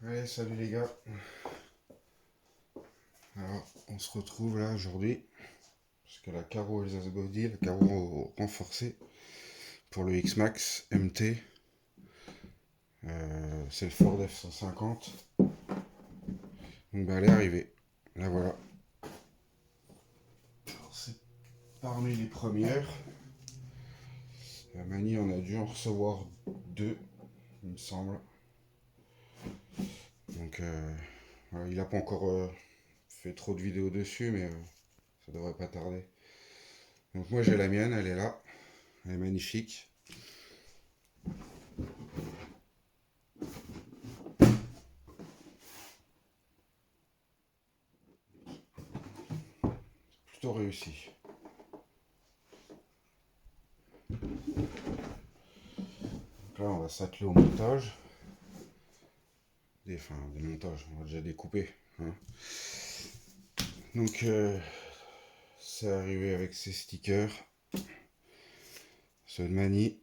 Allez, salut les gars. Alors, on se retrouve là aujourd'hui, parce que la carreau Alsace Body, la carreau renforcée pour le X-Max MT, c'est le Ford F-150. Donc bah, elle est arrivée. Là voilà. Alors, c'est parmi les premières. Mani, on a dû en recevoir deux, il me semble. Donc voilà, il n'a pas encore fait trop de vidéos dessus, mais ça devrait pas tarder. Donc moi j'ai la mienne, elle est là. Elle est magnifique. Plutôt réussi. Donc là on va s'atteler au montage. Des montages, on va déjà découper. Hein. Donc c'est arrivé avec ces stickers. Ceux de Mani.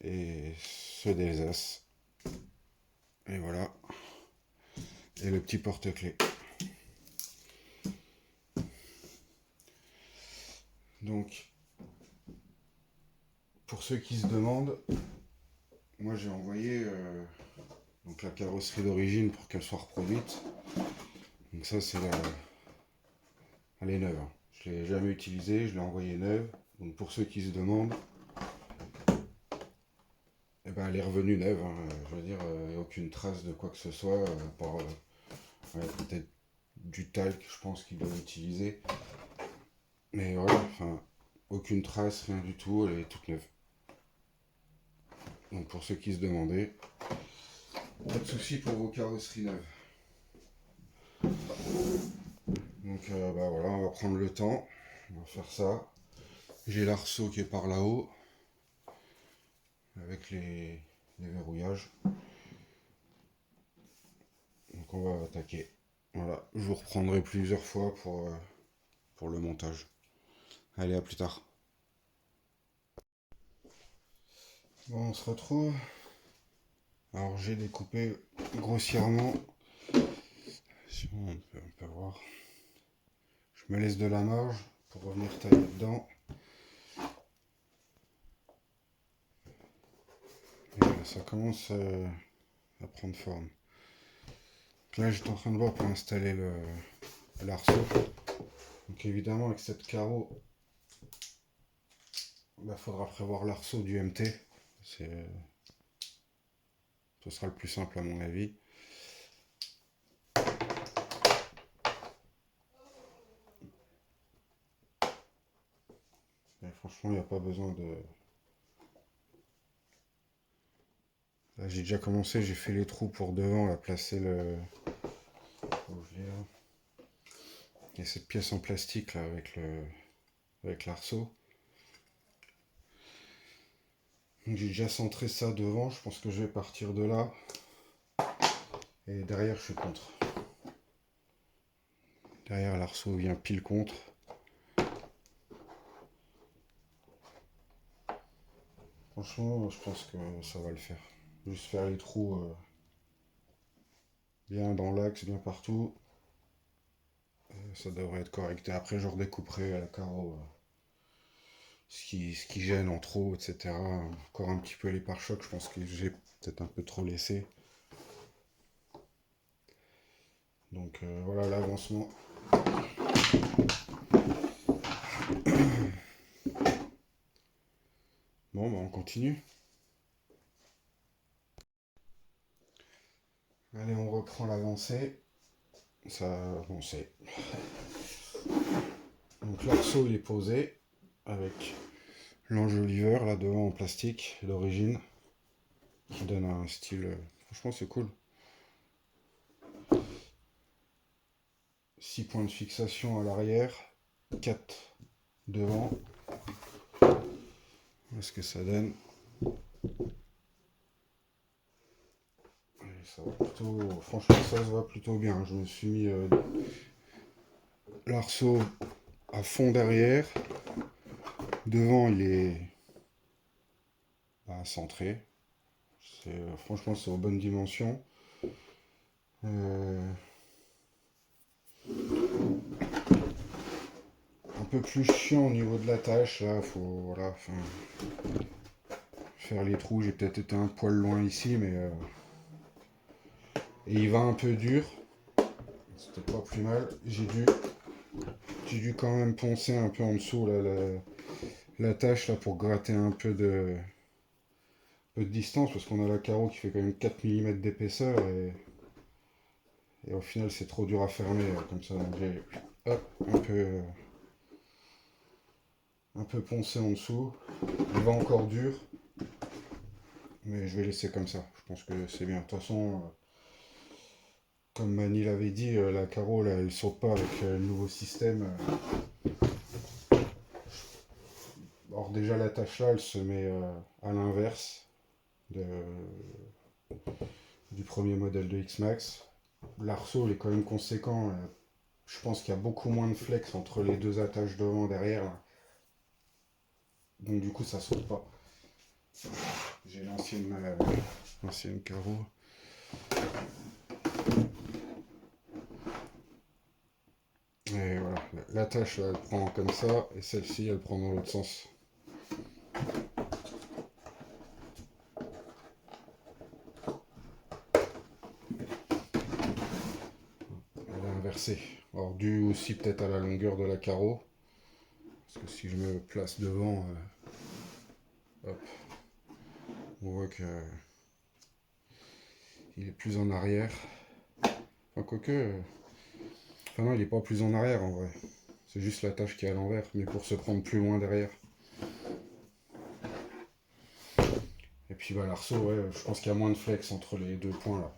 Et ceux d'Alsace. Et voilà. Et le petit porte-clés. Donc, pour ceux qui se demandent, moi j'ai envoyé donc la carrosserie d'origine pour qu'elle soit reproduite. Donc ça c'est la... Elle est neuve. Hein. Je l'ai jamais utilisée, je l'ai envoyée neuve. Donc pour ceux qui se demandent, eh ben, elle est revenue neuve. Hein. Je veux dire, il n'y a aucune trace de quoi que ce soit, par ouais, peut-être du talc, je pense qu'il doit utiliser. Mais voilà, enfin, aucune trace, rien du tout, elle est toute neuve. Donc pour ceux qui se demandaient, pas de souci pour vos carrosseries neuves. Donc bah voilà, on va prendre le temps, on va faire ça. J'ai l'arceau qui est par là-haut, avec les verrouillages. Donc on va attaquer. Voilà, je vous reprendrai plusieurs fois pour le montage. Allez, à plus tard. Bon, on se retrouve. Alors j'ai découpé grossièrement. Si on peut voir. Je me laisse de la marge pour revenir tailler dedans. Et ça commence à prendre forme. Donc là j'étais en train de voir pour installer l'arceau. Donc évidemment avec cette carreau, il faudra prévoir l'arceau du MT. Ce sera le plus simple à mon avis. Et franchement, il n'y a pas besoin de... Là, j'ai déjà commencé, j'ai fait les trous pour devant, là, placer le... Il y a cette pièce en plastique, là, avec l'arceau. Donc j'ai déjà centré ça devant, je pense que je vais partir de là. Et derrière, je suis contre. Derrière, l'arceau vient pile contre. Franchement, je pense que ça va le faire. Juste faire les trous bien dans l'axe, bien partout. Ça devrait être correct. Et après, je redécouperai à la carreau ce qui gêne en trop, etc. Encore un petit peu les pare-chocs, je pense que j'ai peut-être un peu trop laissé. Donc voilà l'avancement. Bon, bah on continue. Allez, on reprend l'avancée. Ça a avancé. Donc l'arceau il est posé avec l'enjoliveur là devant en plastique d'origine qui donne un style. Franchement, c'est cool. 6 points de fixation à l'arrière, 4 devant. Est-ce que ça donne? Ça va plutôt, franchement, ça se voit plutôt bien. Je me suis mis l'arceau à fond derrière. Devant, il est centré. Franchement, c'est aux bonnes dimensions. Un peu plus chiant au niveau de la tâche, là, faut voilà, faire les trous. J'ai peut-être été un poil loin ici, mais et il va un peu dur. C'était pas plus mal. J'ai dû quand même poncer un peu en dessous là, la tâche là pour gratter peu de distance parce qu'on a la carreau qui fait quand même 4 mm d'épaisseur et au final c'est trop dur à fermer comme ça. Donc j'ai hop, un peu poncé en dessous. Il va encore dur, mais je vais laisser comme ça. Je pense que c'est bien. De toute façon, comme Mani l'avait dit, la carreau là, elle saute pas avec le nouveau système. Alors déjà la tâche là, elle se met à l'inverse du premier modèle de X-Max. L'arceau il est quand même conséquent. Je pense qu'il y a beaucoup moins de flex entre les deux attaches devant derrière. Là. Donc du coup ça saute pas. J'ai l'ancienne carreau. Et voilà, l'attache là, elle prend comme ça et celle-ci elle prend dans l'autre sens. Elle est inversée. Alors dû aussi peut-être à la longueur de la carreau. Parce que si je me place devant, hop, on voit que il est plus en arrière. Enfin quoique, enfin non il est pas plus en arrière en vrai. C'est juste l'attache qui est à l'envers, mais pour se prendre plus loin derrière. Et puis bah l'arceau, ouais, je pense qu'il y a moins de flex entre les deux points là.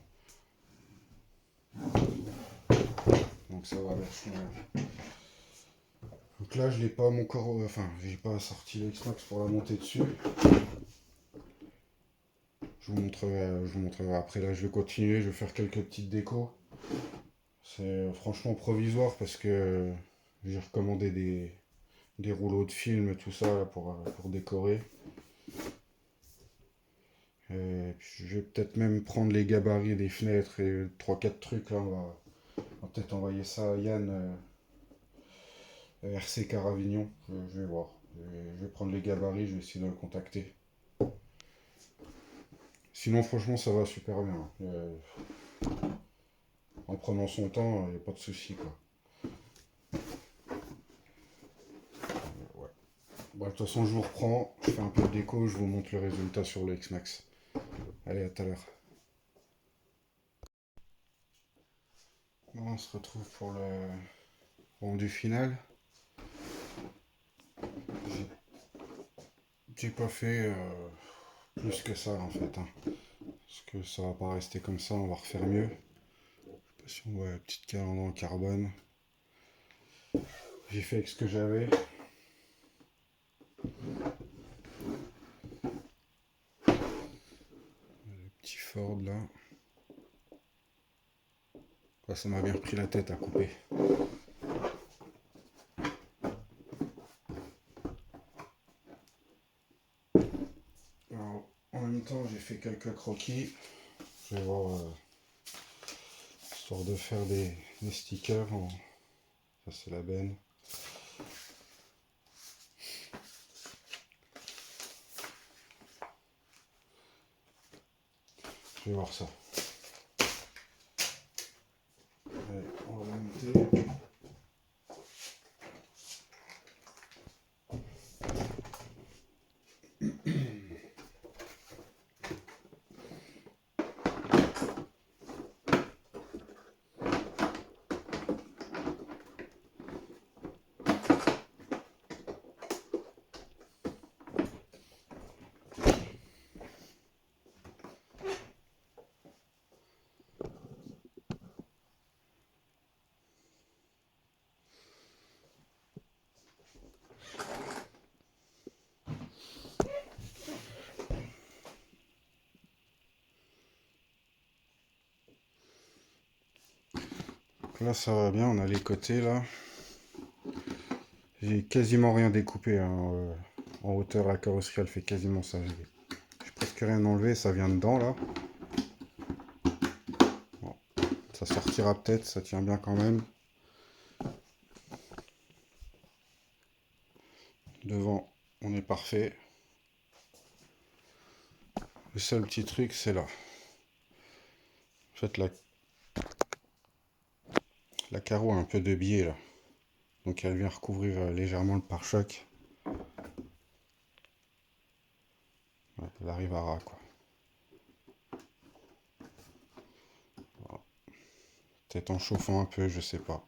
Donc ça va vachement. Donc là je l'ai pas enfin j'ai pas sorti l'X-Max pour la monter dessus. Je vous montrerai après. Là je vais continuer, je vais faire quelques petites décos. C'est franchement provisoire parce que j'ai recommandé des rouleaux de film, tout ça là, pour décorer. Et puis, je vais peut-être même prendre les gabarits des fenêtres et 3-4 trucs là. On va peut-être envoyer ça à Yann RC Caravignon. Je vais voir. Je vais prendre les gabarits, je vais essayer de le contacter. Sinon, franchement, ça va super bien. En prenant son temps, il n'y a pas de souci quoi. Ouais. Bon, de toute façon, je vous reprends. Je fais un peu de déco, je vous montre le résultat sur le X-Max. Allez, à tout à l'heure. Bon, on se retrouve pour le rendu final. J'ai pas fait plus que ça en fait. Hein. Parce que ça va pas rester comme ça, on va refaire mieux. Je sais pas si on voit la petite calandre en carbone. J'ai fait avec ce que j'avais. Le petit Ford là. Là, ça m'a bien pris la tête à couper. Alors, en même temps, j'ai fait quelques croquis. Je vais voir, histoire de faire des stickers. Ça, c'est la benne. Je vais voir ça. Allez, on va monter. Donc là, ça va bien, on a les côtés là. J'ai quasiment rien découpé. Hein. En hauteur, la carrosserie, elle fait quasiment ça. J'ai presque rien enlevé, ça vient dedans là. Bon, ça sortira peut-être, ça tient bien quand même. Devant, on est parfait. Le seul petit truc, c'est là. En fait, la carreau a un peu de biais là. Donc elle vient recouvrir légèrement le pare-choc. Ouais, elle arrive à ras quoi. Voilà. Peut-être en chauffant un peu, je sais pas.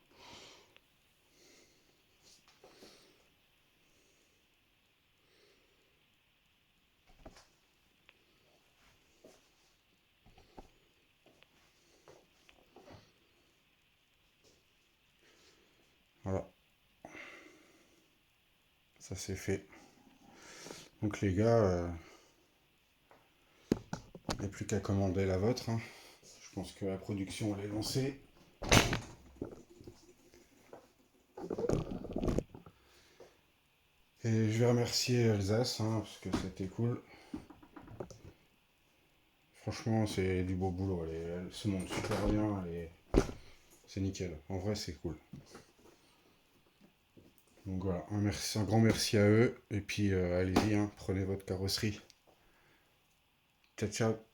Voilà. Ça c'est fait. Donc les gars, il n'y a plus qu'à commander la vôtre. Hein. Je pense que la production elle est lancée. Et je vais remercier Alsace, hein, parce que c'était cool. Franchement, c'est du beau boulot. Elle se monte super bien. C'est nickel. En vrai, c'est cool. Donc voilà, un grand merci à eux. Et puis allez-y, hein, prenez votre carrosserie. Ciao, ciao.